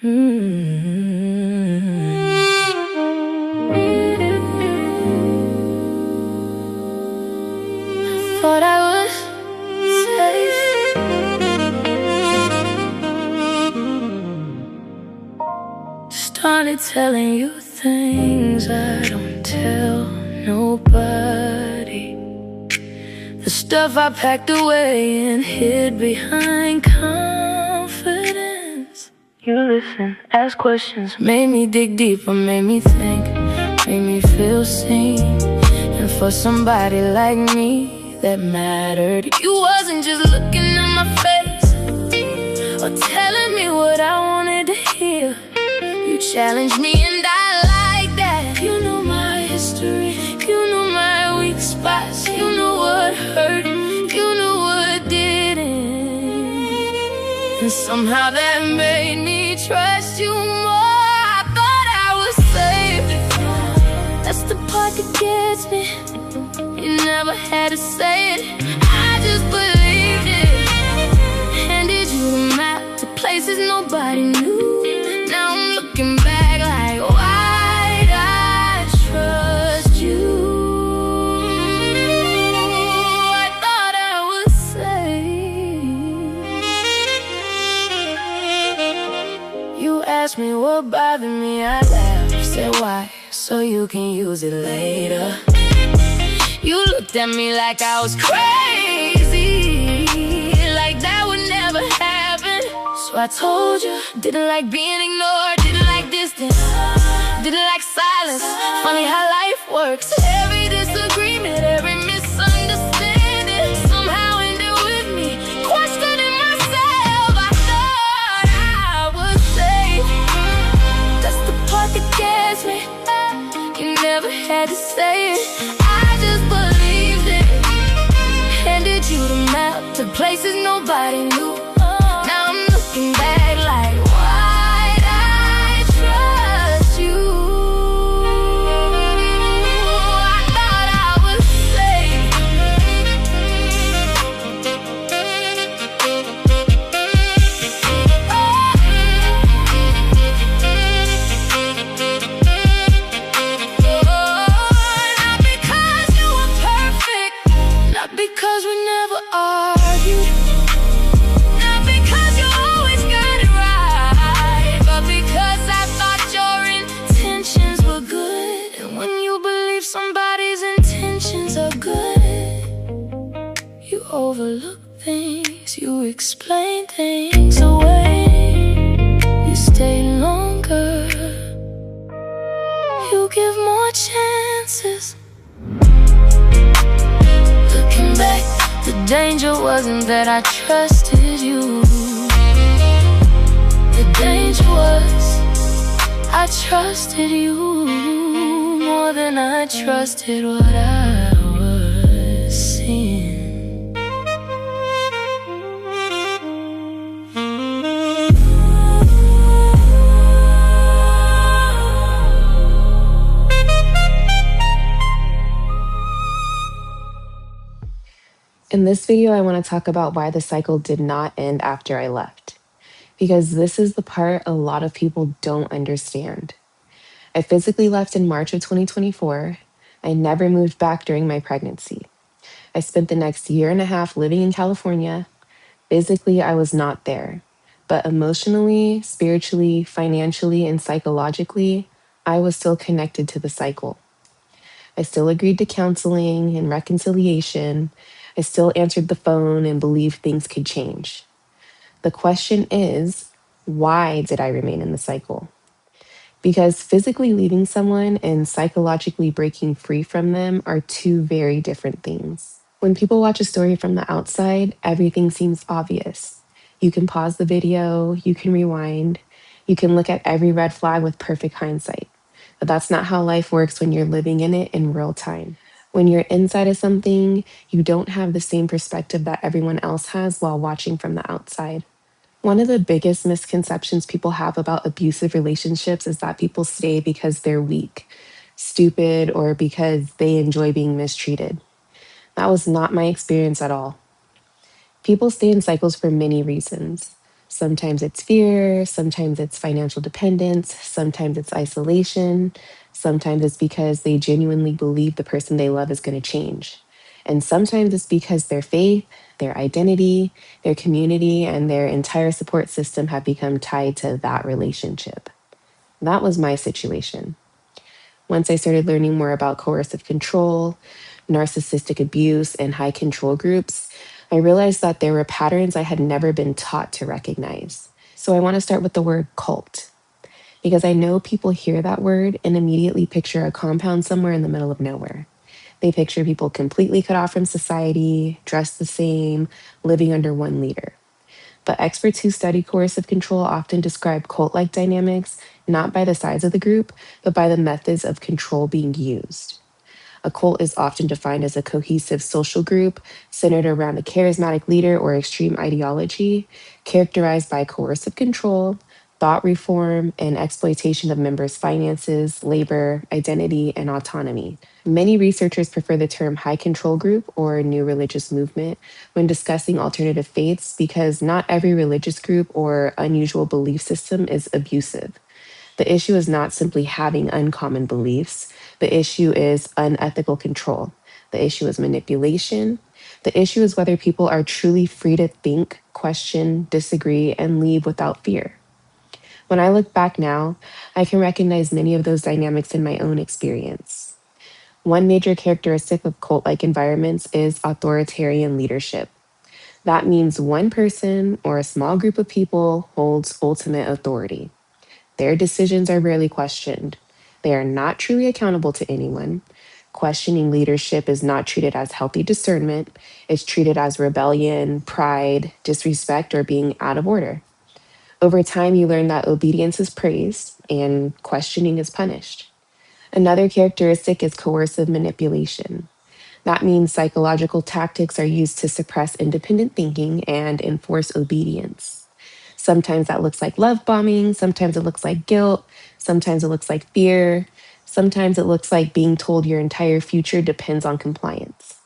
Thought I was safe. Started telling you things I don't tell nobody. The stuff I packed away and hid behind confidence. You listen, ask questions, made me dig deeper, made me think, made me feel seen. And for somebody like me, that mattered. You wasn't just looking at my face or telling me what I wanted to hear. You challenged me and I like that. You know my history, you know my weak spots, you know what hurt, you know what didn't. And somehow that made me trust you more. I thought I was safe. That's the part that gets me. You never had to say it, I just believed it. Handed you the map to places nobody knew. Now I'm looking back like, why'd I trust you? I thought I was safe. You asked me what bothered me, I laughed, said why, so you can use it later. You looked at me like I was crazy, like that would never happen. So I told you, didn't like being ignored, didn't like distance, didn't like silence. Funny how life works. Every disagreement, every misunderstanding somehow ended with me questioning myself. I thought I was safe. That's the part that gets me. You never had to say it, I just believed it. Handed you the map to places nobody knew. Now I'm looking back like, why'd I trust you? I thought I was safe. Not because you were perfect, not because we never argued, not because you always got it right, but because I thought your intentions were good. And when you believe somebody's intentions are good, you overlook things, you explain things away, you stay longer, you give more chances. Looking back, the danger wasn't that I trusted you. The danger was I trusted you more than I trusted what I was seeing. In this video, I want to talk about why the cycle did not end after I left, because this is the part a lot of people don't understand. I physically left in March of 2024. I never moved back during my pregnancy. I spent the next year and a half living in California. Physically, I was not there, but emotionally, spiritually, financially, and psychologically, I was still connected to the cycle. I still agreed to counseling and reconciliation. I still answered the phone and believed things could change. The question is, why did I remain in the cycle? Because physically leaving someone and psychologically breaking free from them are two very different things. When people watch a story from the outside, everything seems obvious. You can pause the video, you can rewind, you can look at every red flag with perfect hindsight. But that's not how life works when you're living in it in real time. When you're inside of something, you don't have the same perspective that everyone else has while watching from the outside. One of the biggest misconceptions people have about abusive relationships is that people stay because they're weak, stupid, or because they enjoy being mistreated. That was not my experience at all. People stay in cycles for many reasons. Sometimes it's fear, sometimes it's financial dependence, sometimes it's isolation, sometimes it's because they genuinely believe the person they love is going to change. And sometimes it's because their faith, their identity, their community, and their entire support system have become tied to that relationship. That was my situation. Once I started learning more about coercive control, narcissistic abuse, and high control groups, I realized that there were patterns I had never been taught to recognize. So I want to start with the word cult, because I know people hear that word and immediately picture a compound somewhere in the middle of nowhere. They picture people completely cut off from society, dressed the same, living under one leader. But experts who study coercive control often describe cult like dynamics not by the size of the group, but by the methods of control being used. A cult is often defined as a cohesive social group centered around a charismatic leader or extreme ideology, characterized by coercive control, thought reform, and exploitation of members' finances, labor, identity, and autonomy. Many researchers prefer the term high control group or new religious movement when discussing alternative faiths because not every religious group or unusual belief system is abusive. The issue is not simply having uncommon beliefs. The issue is unethical control. The issue is manipulation. The issue is whether people are truly free to think, question, disagree, and leave without fear. When I look back now, I can recognize many of those dynamics in my own experience. One major characteristic of cult like environments is authoritarian leadership. That means one person or a small group of people holds ultimate authority. Their decisions are rarely questioned. They are not truly accountable to anyone. Questioning leadership is not treated as healthy discernment, it's treated as rebellion, pride, disrespect, or being out of order. Over time, you learn that obedience is praised and questioning is punished. Another characteristic is coercive manipulation. That means psychological tactics are used to suppress independent thinking and enforce obedience. Sometimes that looks like love bombing, sometimes it looks like guilt, sometimes it looks like fear, sometimes it looks like being told your entire future depends on compliance.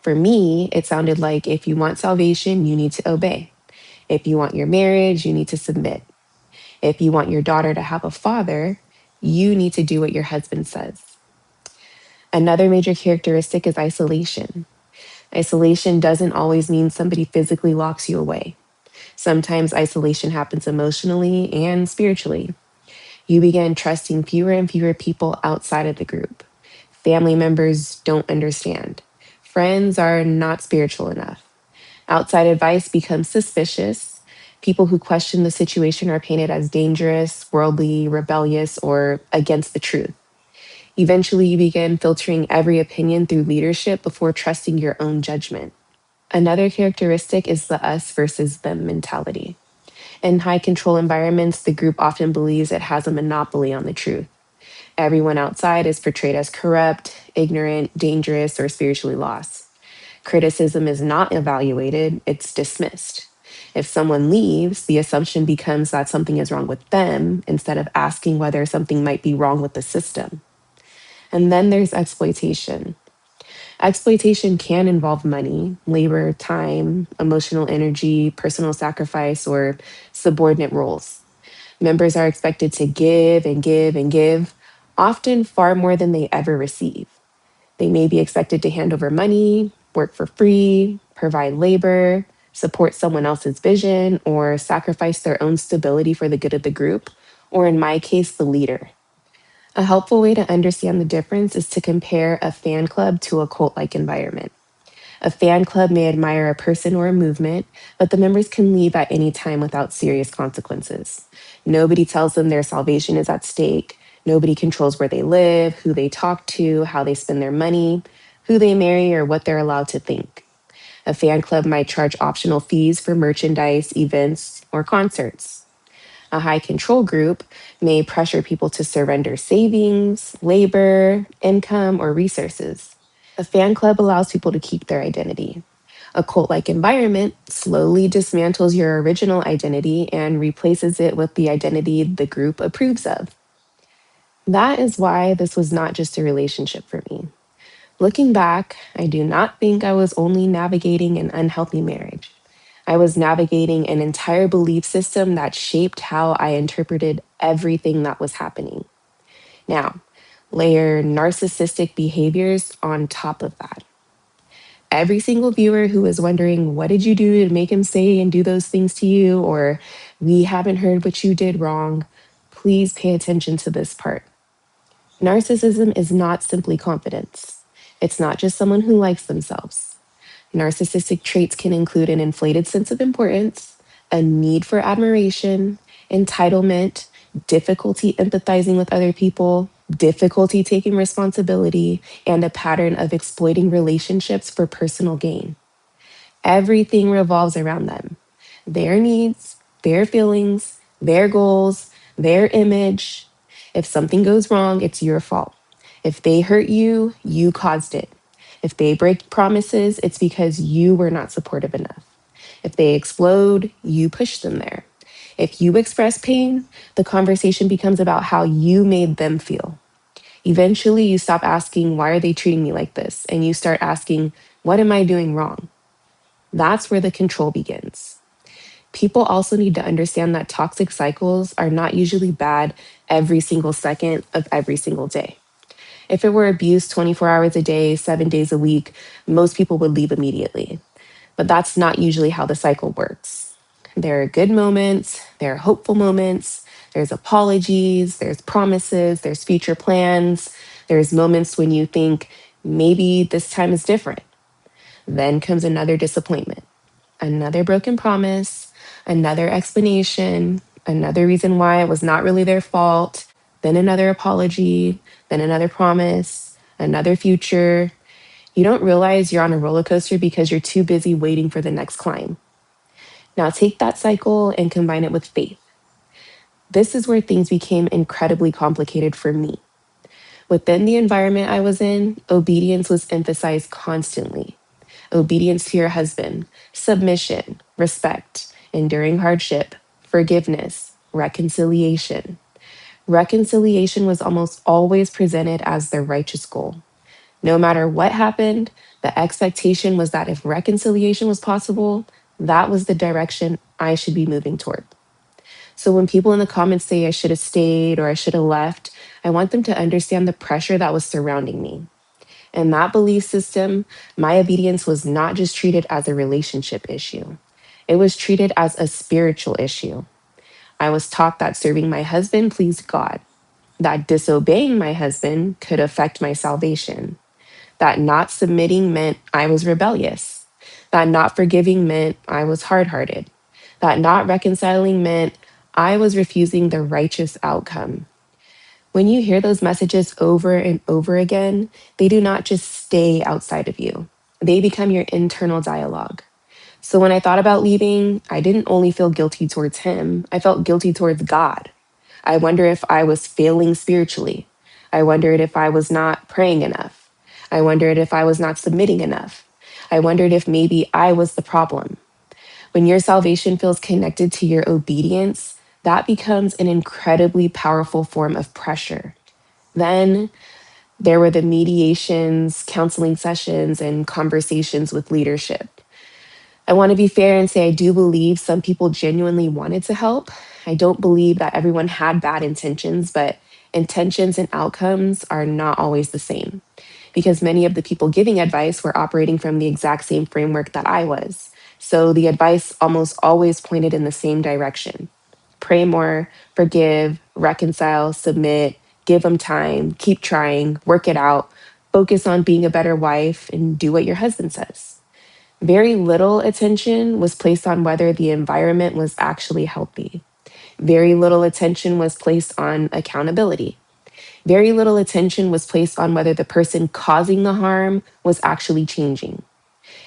For me, it sounded like if you want salvation, you need to obey. If you want your marriage, you need to submit. If you want your daughter to have a father, you need to do what your husband says. Another major characteristic is isolation. Isolation doesn't always mean somebody physically locks you away. Sometimes isolation happens emotionally and spiritually. You begin trusting fewer and fewer people outside of the group. Family members don't understand. Friends are not spiritual enough. Outside advice becomes suspicious. People who question the situation are painted as dangerous, worldly, rebellious, or against the truth. Eventually, you begin filtering every opinion through leadership before trusting your own judgment. Another characteristic is the us versus them mentality. In high control environments, the group often believes it has a monopoly on the truth. Everyone outside is portrayed as corrupt, ignorant, dangerous, or spiritually lost. Criticism is not evaluated, it's dismissed. If someone leaves, the assumption becomes that something is wrong with them instead of asking whether something might be wrong with the system. And then there's exploitation. Exploitation can involve money, labor, time, emotional energy, personal sacrifice, or subordinate roles. Members are expected to give and give and give, often far more than they ever receive. They may be expected to hand over money, work for free, provide labor, support someone else's vision, or sacrifice their own stability for the good of the group, or in my case, the leader. A helpful way to understand the difference is to compare a fan club to a cult like environment. A fan club may admire a person or a movement, but the members can leave at any time without serious consequences. Nobody tells them their salvation is at stake. Nobody controls where they live, who they talk to, how they spend their money, who they marry, or what they're allowed to think. A fan club might charge optional fees for merchandise, events, or concerts. A high control group may pressure people to surrender savings, labor, income, or resources. A fan club allows people to keep their identity. A cult like environment slowly dismantles your original identity and replaces it with the identity the group approves of. That is why this was not just a relationship for me. Looking back, I do not think I was only navigating an unhealthy marriage. I was navigating an entire belief system that shaped how I interpreted everything that was happening. Now, layer narcissistic behaviors on top of that. Every single viewer who is wondering, what did you do to make him say and do those things to you? Or we haven't heard what you did wrong. Please pay attention to this part. Narcissism is not simply confidence. It's not just someone who likes themselves. Narcissistic traits can include an inflated sense of importance, a need for admiration, entitlement, difficulty empathizing with other people, difficulty taking responsibility, and a pattern of exploiting relationships for personal gain. Everything revolves around them, their needs, their feelings, their goals, their image. If something goes wrong, it's your fault. If they hurt you, you caused it. If they break promises, it's because you were not supportive enough. If they explode, you push them there. If you express pain, the conversation becomes about how you made them feel. Eventually, you stop asking, why are they treating me like this? And you start asking, what am I doing wrong? That's where the control begins. People also need to understand that toxic cycles are not usually bad every single second of every single day. If it were abuse 24 hours a day, 7 days a week, most people would leave immediately. But that's not usually how the cycle works. There are good moments, there are hopeful moments, there's apologies, there's promises, there's future plans, there's moments when you think maybe this time is different. Then comes another disappointment, another broken promise, another explanation, another reason why it was not really their fault, then another apology, then another promise, another future. You don't realize you're on a roller coaster because you're too busy waiting for the next climb. Now take that cycle and combine it with faith. This is where things became incredibly complicated for me. Within the environment I was in, obedience was emphasized constantly. Obedience to your husband, submission, respect, enduring hardship, forgiveness, reconciliation. Reconciliation was almost always presented as the righteous goal. No matter what happened, the expectation was that if reconciliation was possible, that was the direction I should be moving toward. So when people in the comments say I should have stayed or I should have left, I want them to understand the pressure that was surrounding me. In that belief system, my obedience was not just treated as a relationship issue, it was treated as a spiritual issue. I was taught that serving my husband pleased God, that disobeying my husband could affect my salvation, that not submitting meant I was rebellious, that not forgiving meant I was hard hearted, that not reconciling meant I was refusing the righteous outcome. When you hear those messages over and over again, they do not just stay outside of you, they become your internal dialogue. So when I thought about leaving, I didn't only feel guilty towards him, I felt guilty towards God. I wonder if I was failing spiritually. I wondered if I was not praying enough. I wondered if I was not submitting enough. I wondered if maybe I was the problem. When your salvation feels connected to your obedience, that becomes an incredibly powerful form of pressure. Then there were the mediations, counseling sessions, and conversations with leadership. I want to be fair and say I do believe some people genuinely wanted to help. I don't believe that everyone had bad intentions, but intentions and outcomes are not always the same because many of the people giving advice were operating from the exact same framework that I was. So the advice almost always pointed in the same direction: pray more, forgive, reconcile, submit, give them time, keep trying, work it out, focus on being a better wife, and do what your husband says. Very little attention was placed on whether the environment was actually healthy. Very little attention was placed on accountability. Very little attention was placed on whether the person causing the harm was actually changing.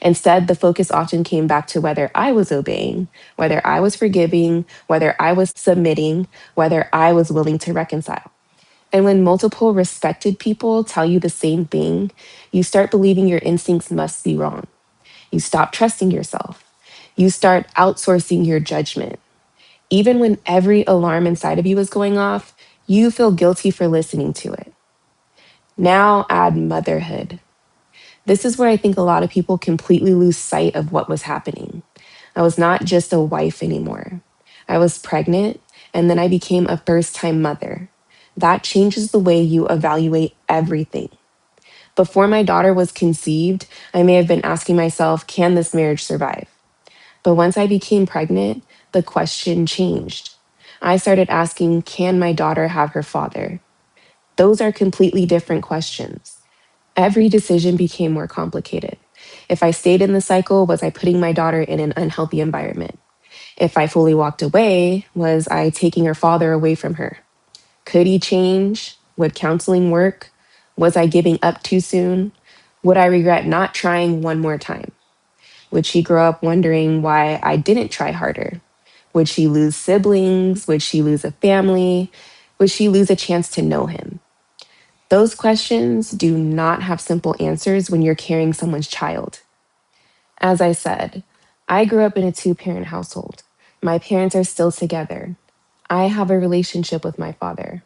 Instead, the focus often came back to whether I was obeying, whether I was forgiving, whether I was submitting, whether I was willing to reconcile. And when multiple respected people tell you the same thing, you start believing your instincts must be wrong. You stop trusting yourself. You start outsourcing your judgment. Even when every alarm inside of you is going off, you feel guilty for listening to it. Now add motherhood. This is where I think a lot of people completely lose sight of what was happening. I was not just a wife anymore. I was pregnant, and then I became a first time mother. That changes the way you evaluate everything. Before my daughter was conceived, I may have been asking myself, can this marriage survive? But once I became pregnant, the question changed. I started asking, can my daughter have her father? Those are completely different questions. Every decision became more complicated. If I stayed in the cycle, was I putting my daughter in an unhealthy environment? If I fully walked away, was I taking her father away from her? Could he change? Would counseling work? Was I giving up too soon? Would I regret not trying one more time? Would she grow up wondering why I didn't try harder? Would she lose siblings? Would she lose a family? Would she lose a chance to know him? Those questions do not have simple answers when you're carrying someone's child. As I said, I grew up in a two-parent household. My parents are still together. I have a relationship with my father.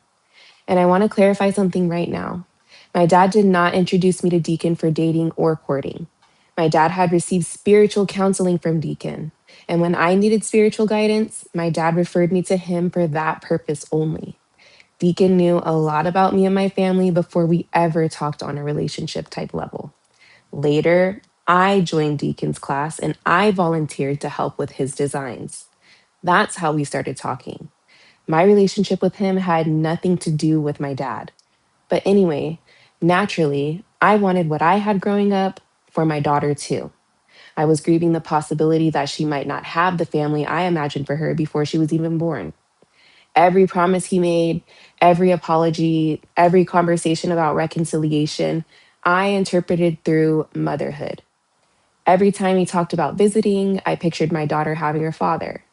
And I want to clarify something right now. My dad did not introduce me to Deacon for dating or courting. My dad had received spiritual counseling from Deacon. And when I needed spiritual guidance, my dad referred me to him for that purpose only. Deacon knew a lot about me and my family before we ever talked on a relationship type level. Later, I joined Deacon's class and I volunteered to help with his designs. That's how we started talking. My relationship with him had nothing to do with my dad. But anyway, naturally, I wanted what I had growing up for my daughter too. I was grieving the possibility that she might not have the family I imagined for her before she was even born. Every promise he made, every apology, every conversation about reconciliation, I interpreted through motherhood. Every time he talked about visiting, I pictured my daughter having her father.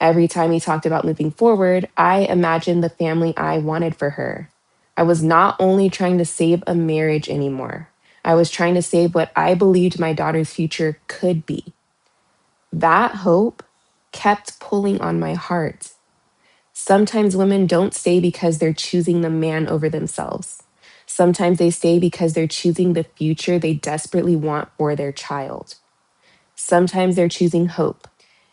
Every time he talked about moving forward, I imagined the family I wanted for her. I was not only trying to save a marriage anymore, I was trying to save what I believed my daughter's future could be. That hope kept pulling on my heart. Sometimes women don't stay because they're choosing the man over themselves. Sometimes they stay because they're choosing the future they desperately want for their child. Sometimes they're choosing hope.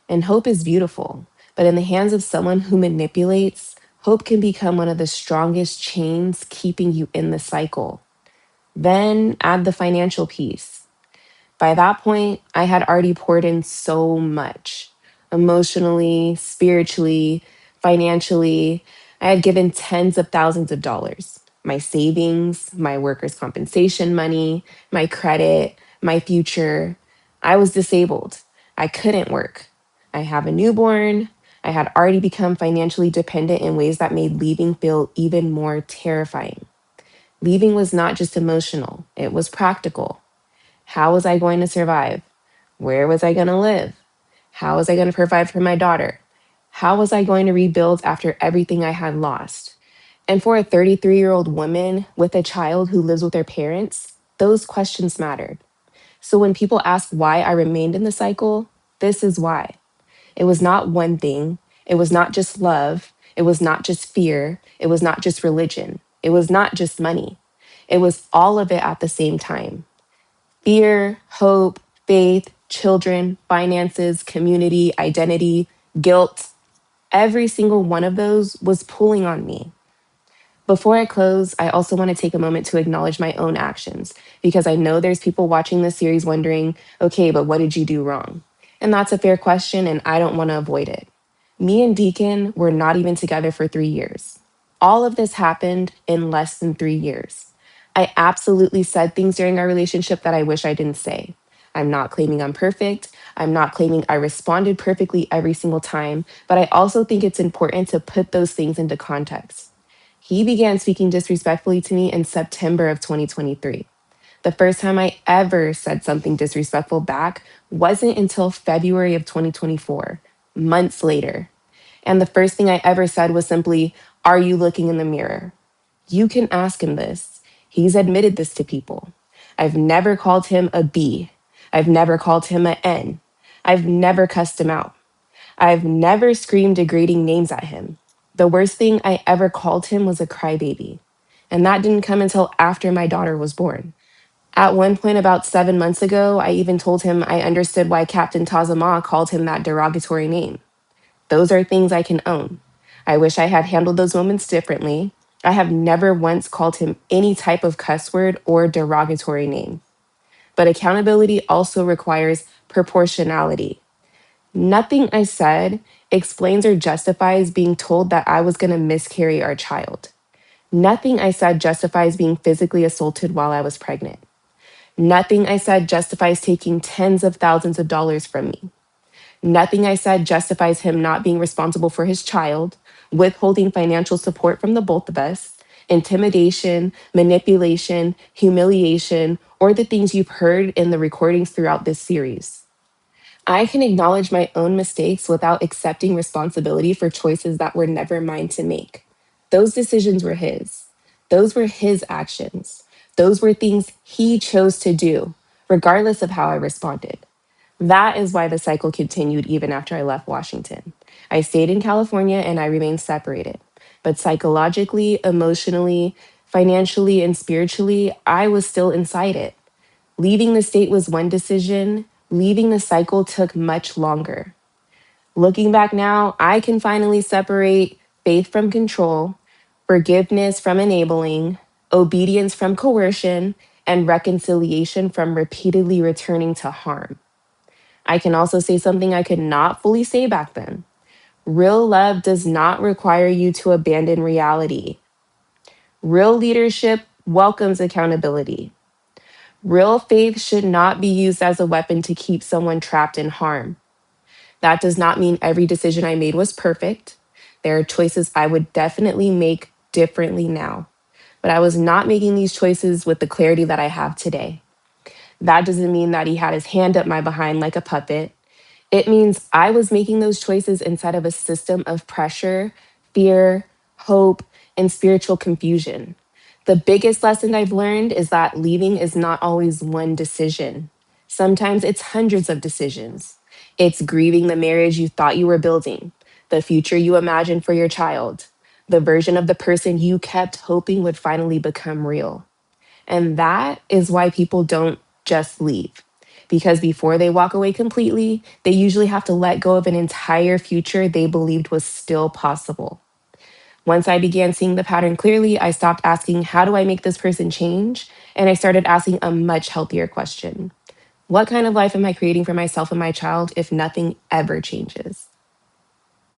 And hope is beautiful, but in the hands of someone who manipulates, hope can become one of the strongest chains keeping you in the cycle. Then add the financial piece. By that point, I had already poured in so much emotionally, spiritually, financially. I had given tens of thousands of dollars. My savings, my workers' compensation money, my credit, my future. I was disabled. I couldn't work. I have a newborn. I had already become financially dependent in ways that made leaving feel even more terrifying. Leaving was not just emotional, it was practical. How was I going to survive? Where was I going to live? How was I going to provide for my daughter? How was I going to rebuild after everything I had lost? And for a 33-year-old woman with a child who lives with her parents, those questions mattered. So when people ask why I remained in the cycle, this is why. It was not one thing. It was not just love. It was not just fear. It was not just religion. It was not just money. It was all of it at the same time. Fear, hope, faith, children, finances, community, identity, guilt. Every single one of those was pulling on me. Before I close, I also want to take a moment to acknowledge my own actions because I know there's people watching this series wondering, okay, but what did you do wrong? And that's a fair question, and I don't want to avoid it. Me and Deacon were not even together for 3 years. All of this happened in less than 3 years. I absolutely said things during our relationship that I wish I didn't say. I'm not claiming I'm perfect. I'm not claiming I responded perfectly every single time, but I also think it's important to put those things into context. He began speaking disrespectfully to me in September of 2023. The first time I ever said something disrespectful back wasn't until February of 2024, months later. And the first thing I ever said was simply, are you looking in the mirror? You can ask him this. He's admitted this to people. I've never called him a B. I've never called him an N. I've never cussed him out. I've never screamed degrading names at him. The worst thing I ever called him was a crybaby. And that didn't come until after my daughter was born. At one point, about 7 months ago, I even told him I understood why Captain Tazama called him that derogatory name. Those are things I can own. I wish I had handled those moments differently. I have never once called him any type of cuss word or derogatory name. But accountability also requires proportionality. Nothing I said explains or justifies being told that I was going to miscarry our child. Nothing I said justifies being physically assaulted while I was pregnant. Nothing I said justifies taking tens of thousands of dollars from me. Nothing I said justifies him not being responsible for his child, withholding financial support from the both of us, intimidation, manipulation, humiliation, or the things you've heard in the recordings throughout this series. I can acknowledge my own mistakes without accepting responsibility for choices that were never mine to make. Those decisions were his. Those were his actions. Those were things he chose to do, regardless of how I responded. That is why the cycle continued even after I left Washington. I stayed in California and I remained separated. But psychologically, emotionally, financially, and spiritually, I was still inside it. Leaving the state was one decision, leaving the cycle took much longer. Looking back now, I can finally separate faith from control, forgiveness from enabling, obedience from coercion, and reconciliation from repeatedly returning to harm. I can also say something I could not fully say back then. Real love does not require you to abandon reality. Real leadership welcomes accountability. Real faith should not be used as a weapon to keep someone trapped in harm. That does not mean every decision I made was perfect. There are choices I would definitely make differently now, but I was not making these choices with the clarity that I have today. That doesn't mean that he had his hand up my behind like a puppet. It means I was making those choices inside of a system of pressure, fear, hope, and spiritual confusion. The biggest lesson I've learned is that leaving is not always one decision. Sometimes it's hundreds of decisions. It's grieving the marriage you thought you were building, the future you imagined for your child, the version of the person you kept hoping would finally become real. And that is why people don't just leave. Because before they walk away completely, they usually have to let go of an entire future they believed was still possible. Once I began seeing the pattern clearly, I stopped asking, how do I make this person change? And I started asking a much healthier question. What kind of life am I creating for myself and my child if nothing ever changes?